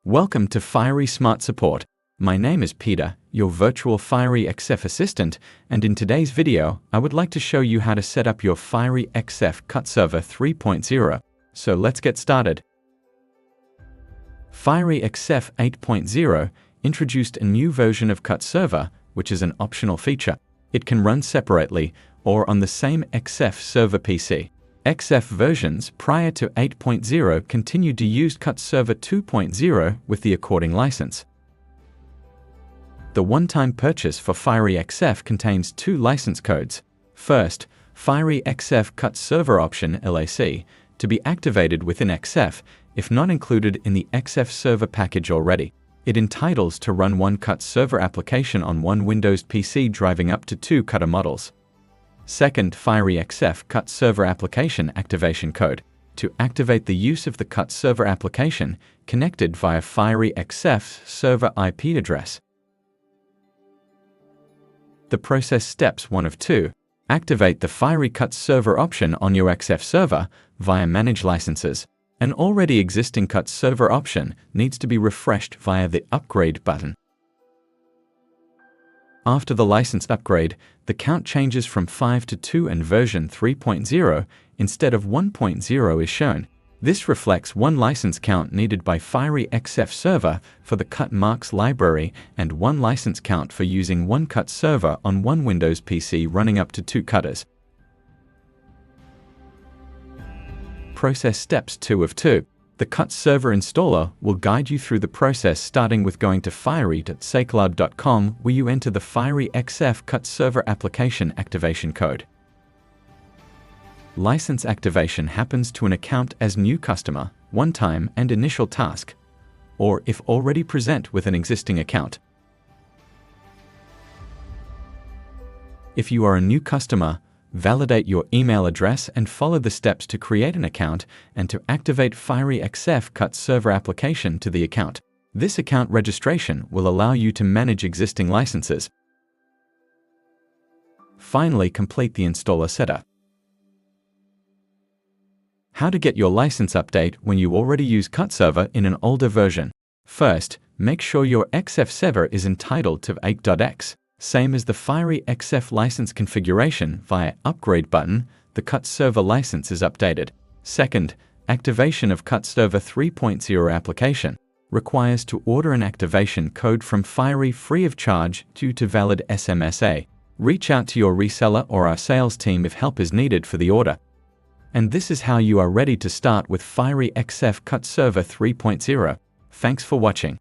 Welcome to Fiery Smart Support. My name is Peter, your virtual Fiery XF assistant, and in today's video, I would like to show you how to set up your Fiery XF CUT Server 3.0. So let's get started. Fiery XF 8.0 introduced a new version of CUT Server, which is an optional feature. It can run separately or on the same XF server PC. XF versions prior to 8.0 continued to use CUT Server 2.0 with the according license. The one-time purchase for Fiery XF contains two license codes. First, Fiery XF CUT Server Option LAC, to be activated within XF if not included in the XF server package already. It entitles to run one CUT Server application on one Windows PC driving up to two CUTer models. Second, Fiery XF CUT Server Application Activation Code, to activate the use of the CUT Server application connected via Fiery XF server IP address. The process steps 1 of 2. Activate the Fiery CUT Server option on your XF server via Manage Licenses. An already existing CUT Server option needs to be refreshed via the Upgrade button. After the license upgrade, the count changes from 5 to 2 and version 3.0 instead of 1.0 is shown. This reflects one license count needed by Fiery XF server for the CUT Marks library and one license count for using one CUT server on one Windows PC running up to 2 cutters. Process steps 2 of 2. The CUT Server installer will guide you through the process, starting with going to fiery.sacloud.com, where you enter the Fiery XF CUT Server application activation code. License activation happens to an account as new customer, one-time and initial task, or if already present with an existing account. If you are a new customer, validate your email address and follow the steps to create an account and to activate Fiery XF CUT Server application to the account. This account registration will allow you to manage existing licenses. Finally, complete the installer setup. How to get your license update when you already use CUT Server in an older version. First, make sure your XF server is entitled to 8.x. Same as the Fiery XF license configuration via Upgrade button, the CUT Server license is updated. Second, activation of CUT Server 3.0 application requires to order an activation code from Fiery free of charge due to valid SMSA. Reach out to your reseller or our sales team if help is needed for the order. And this is how you are ready to start with Fiery XF CUT Server 3.0. Thanks for watching.